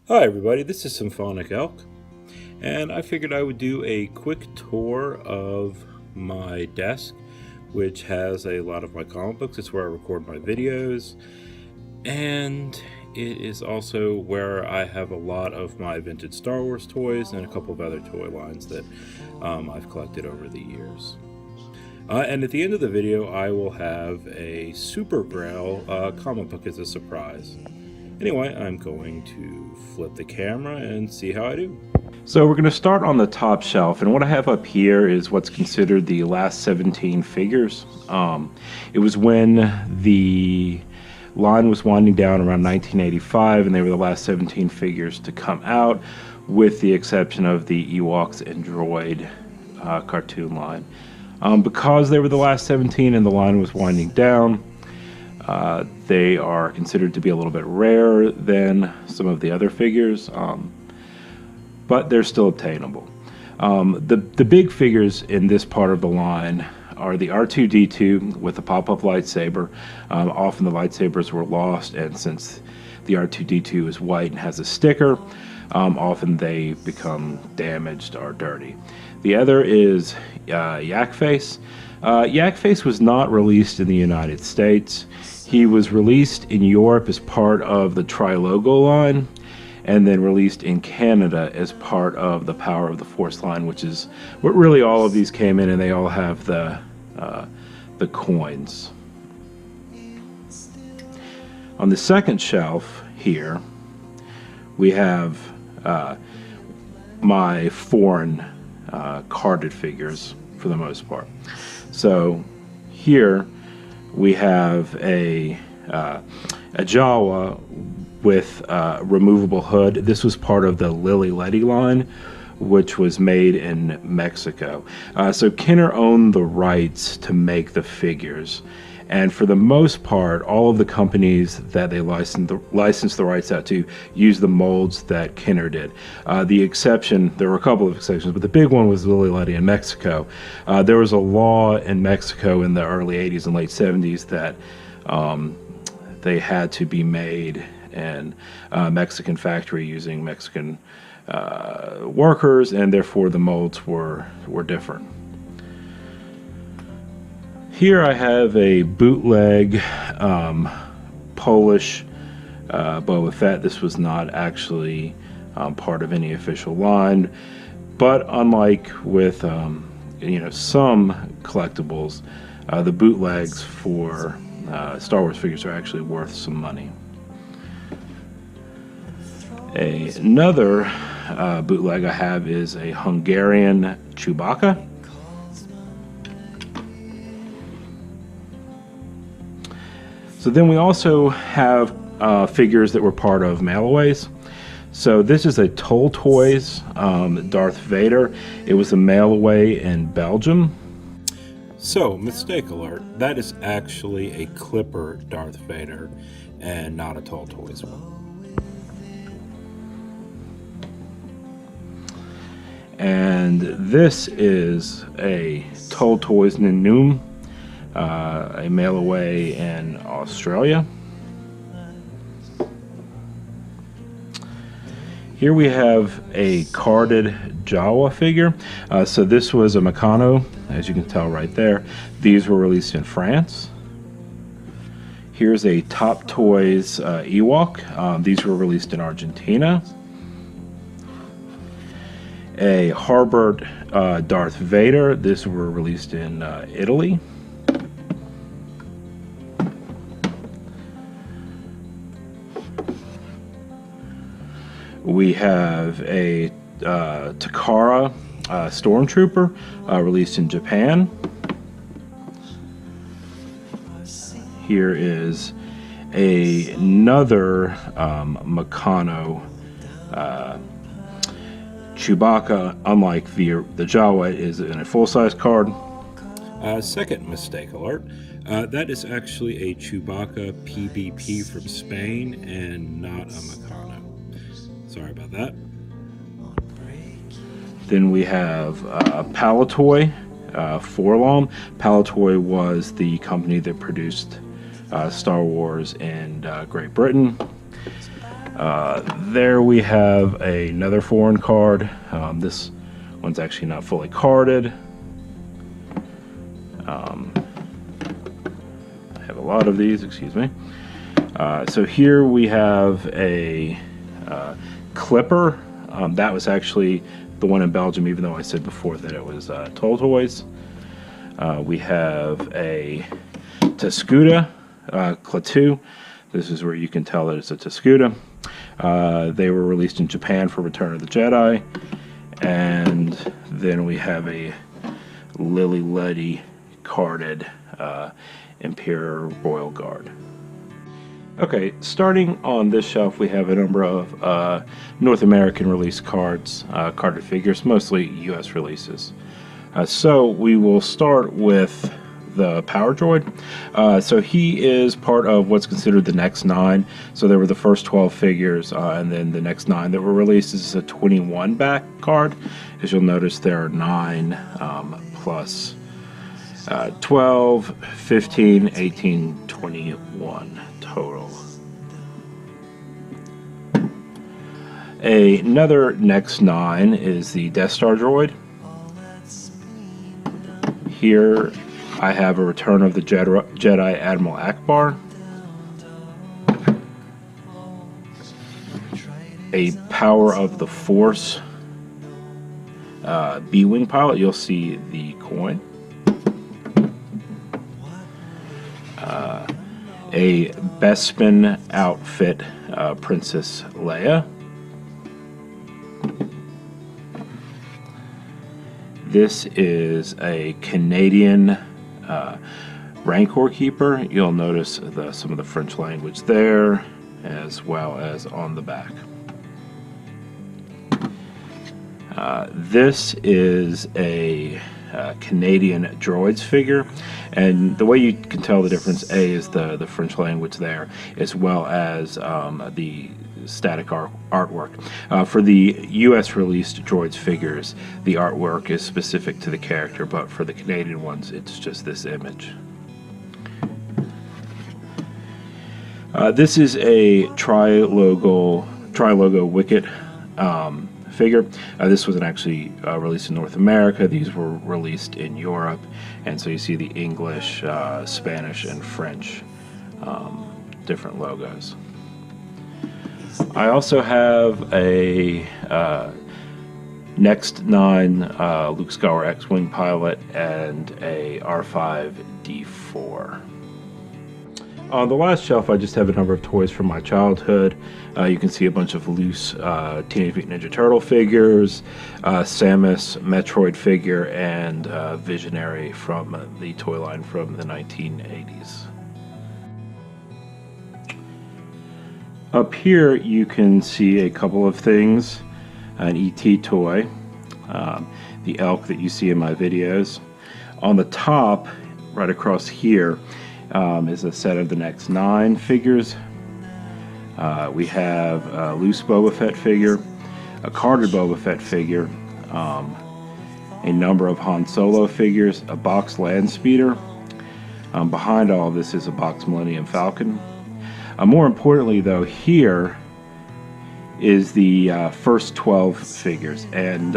Hi everybody, this is Symphonic Elk, and I figured I would do a quick tour of my desk, which has a lot of my comic books. It's where I record my videos, and it is also where I have a lot of my vintage Star Wars toys and a couple of other toy lines that I've collected over the years. And at the end of the video, I will have a Super Grail comic book as a surprise. Anyway, I'm going to flip the camera and see how I do. So we're going to start on the top shelf, and what I have up here is what's considered the last 17 figures. It was when the line was winding down around 1985, and they were the last 17 figures to come out, with the exception of the Ewoks and Droid cartoon line. Because they were the last 17 and the line was winding down, they are considered to be a little bit rarer than some of the other figures, but they're still obtainable. The big figures in this part of the line are the R2-D2 with the pop-up lightsaber. Often the lightsabers were lost, and since the R2-D2 is white and has a sticker, often they become damaged or dirty. The other is Yak Face. Yak Face was not released in the United States. He was released in Europe as part of the Tri-Logo line, and then released in Canada as part of the Power of the Force line, which is what really all of these came in, and they all have the coins. On the second shelf here, we have my foreign carded figures for the most part. So here we have a Jawa with a removable hood. This was part of the Lily Letty line, which was made in Mexico. So Kenner owned the rights to make the figures, and for the most part, all of the companies that they licensed the rights out to use the molds that Kenner did. The exception, there were a couple of exceptions, but the big one was Lily Letty in Mexico. There was a law in Mexico in the early 80s and late 70s that they had to be made in a Mexican factory using Mexican workers, and therefore the molds were different. Here I have a bootleg Polish Boba Fett. This was not actually part of any official line, but unlike with some collectibles, the bootlegs for Star Wars figures are actually worth some money. Another bootleg I have is a Hungarian Chewbacca. So then we also have figures that were part of mail-aways. So this is a Toll Toys Darth Vader. It was a mail-away in Belgium. So, mistake alert, that is actually a Clipper Darth Vader and not a Toll Toys one. And this is a Toll Toys Nanoom, a mail-away in Australia. Here we have a carded Jawa figure. So this was a Meccano, as you can tell right there. These were released in France. Here's a Top Toys Ewok. These were released in Argentina. A Harbert Darth Vader. These were released in Italy. We have a Takara Stormtrooper released in Japan. Here is another Meccano Chewbacca. Unlike the Jawa, is in a full-size card. Second mistake alert. That is actually a Chewbacca PBP from Spain and not a Meccano. Sorry about that. Then we have Palitoy Forlom. Palitoy was the company that produced Star Wars in Great Britain. There we have another foreign card. This one's actually not fully carded. I have a lot of these, excuse me. So here we have a Clipper. That was actually the one in Belgium, even though I said before that it was Toll Toys. We have a Tescuda Klaatu. This is where you can tell that it's a Tescuda. They were released in Japan for Return of the Jedi. And then we have a Lily Letty carded Imperial Royal Guard. Okay, starting on this shelf, we have a number of North American release cards, carded figures, mostly US releases. So we will start with the Power Droid. So he is part of what's considered the next 9. So there were the first 12 figures, and then the next 9 that were released. This is a 21 back card. As you'll notice, there are 9 plus 12, 15, 18, 21 total. Another next 9 is the Death Star droid. Here I have a Return of the Jedi Admiral Akbar, a Power of the Force B-Wing pilot. You'll see the coin. A Bespin outfit Princess Leia. This is a Canadian Rancor Keeper. You'll notice some of the French language there, as well as on the back. This is a Canadian Droids figure, and the way you can tell the difference, is the French language there, as well as the static artwork. For the US released Droids figures, the artwork is specific to the character, but for the Canadian ones, it's just this image. This is a tri-logo Wicket figure. This wasn't actually released in North America. These were released in Europe, and so you see the English, Spanish, and French different logos. I also have a Next 9 Luke Skywalker X-Wing pilot and a R5-D4. On the last shelf, I just have a number of toys from my childhood. You can see a bunch of loose Teenage Mutant Ninja Turtle figures, Samus Metroid figure, and Visionary from the toy line from the 1980s. Up here you can see a couple of things. An E.T. toy, the elk that you see in my videos. On the top, right across here, is a set of the next 9 figures. We have a loose Boba Fett figure, a carded Boba Fett figure, a number of Han Solo figures, a box land speeder. Behind all of this is a box Millennium Falcon. More importantly, though, here is the first 12 figures. And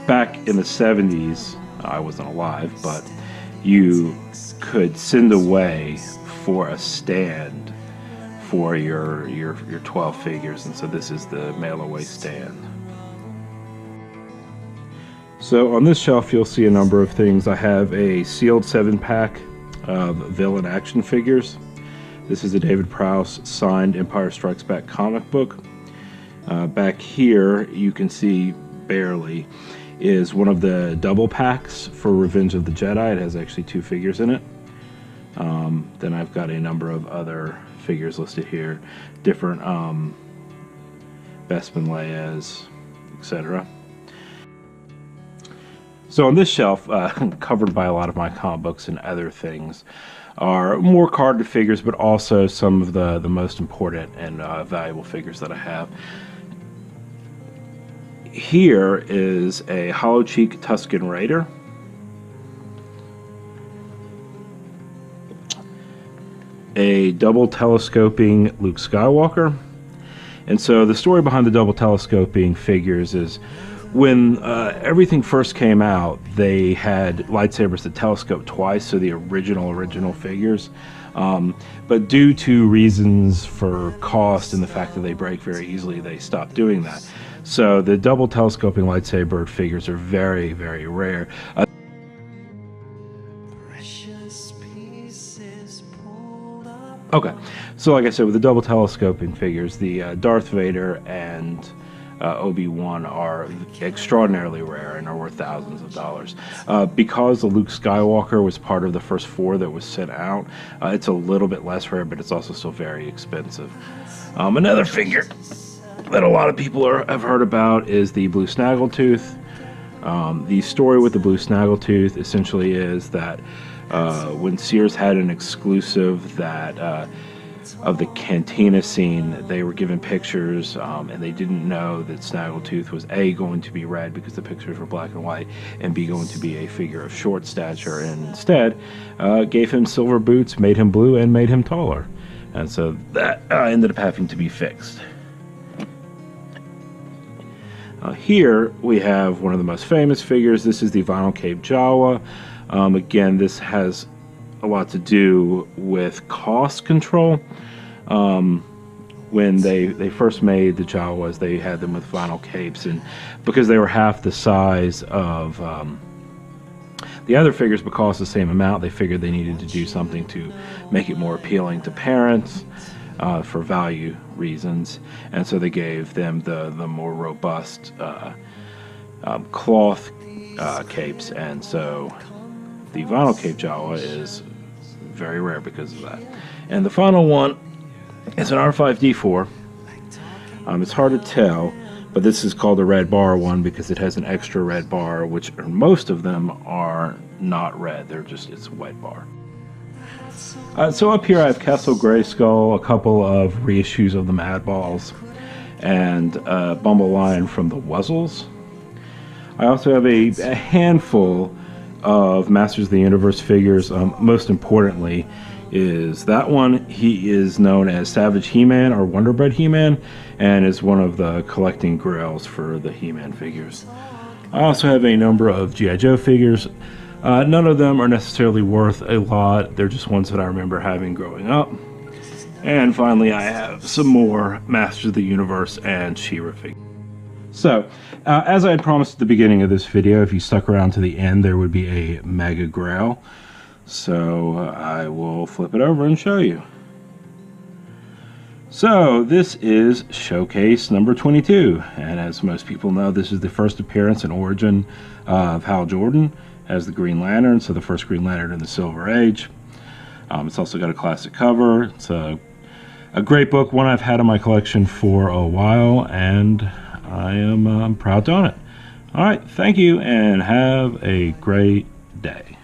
back in the 70s, I wasn't alive, but you could send away for a stand for your 12 figures, and so this is the mail away stand. So on this shelf you'll see a number of things. I have a sealed 7-pack of villain action figures. This is a David Prowse signed Empire Strikes Back comic book. Back here you can see barely is one of the double packs for Revenge of the Jedi. It has actually 2 figures in it. Then I've got a number of other figures listed here, different Bespin Leias, etc. So on this shelf, covered by a lot of my comic books and other things, are more carded figures, but also some of the most important and valuable figures that I have. Here is a Hollow Cheek Tusken Raider. A double telescoping Luke Skywalker. And so the story behind the double telescoping figures is when everything first came out, they had lightsabers that telescope twice, so the original figures. But due to reasons for cost and the fact that they break very easily, they stopped doing that. So the double telescoping lightsaber figures are very, very rare. Okay, so like I said, with the double telescoping figures, the Darth Vader and Obi-Wan are extraordinarily rare and are worth thousands of dollars. Because the Luke Skywalker was part of the first 4 that was sent out, it's a little bit less rare, but it's also still very expensive. Another figure that a lot of people have heard about is the Blue Snaggletooth. The story with the Blue Snaggletooth essentially is that when Sears had an exclusive that of the cantina scene, they were given pictures and they didn't know that Snaggletooth was A, going to be red because the pictures were black and white, and B, going to be a figure of short stature, and instead gave him silver boots, made him blue, and made him taller. And so that ended up having to be fixed. Here we have one of the most famous figures. This is the Vinyl Cape Jawa. Again, this has a lot to do with cost control. When they first made the Jawas, they had them with vinyl capes, and because they were half the size of the other figures but cost the same amount, they figured they needed to do something to make it more appealing to parents for value reasons, and so they gave them the more robust cloth capes, and so the Vinyl Cape Jawa is very rare because of that. And the final one is an R5D4. It's hard to tell, but this is called a red bar one because it has an extra red bar, which most of them are not red. It's white bar. So up here I have Kessel Grayskull, a couple of reissues of the Mad Balls, and Bumble Lion from the Wuzzles. I also have a handful of Masters of the Universe figures. Most importantly is that one. He is known as Savage He-Man or Wonder Bread He-Man, and is one of the collecting grails for the He-Man figures. I also have a number of G.I. Joe figures. None of them are necessarily worth a lot. They're just ones that I remember having growing up. And finally, I have some more Masters of the Universe and She-Ra figures. So, as I had promised at the beginning of this video, if you stuck around to the end, there would be a Mega Grail. So, I will flip it over and show you. So, this is Showcase number 22. And as most people know, this is the first appearance and origin of Hal Jordan as the Green Lantern. So, the first Green Lantern in the Silver Age. It's also got a classic cover. It's a great book, one I've had in my collection for a while, and I'm proud to own it. All right, thank you, and have a great day.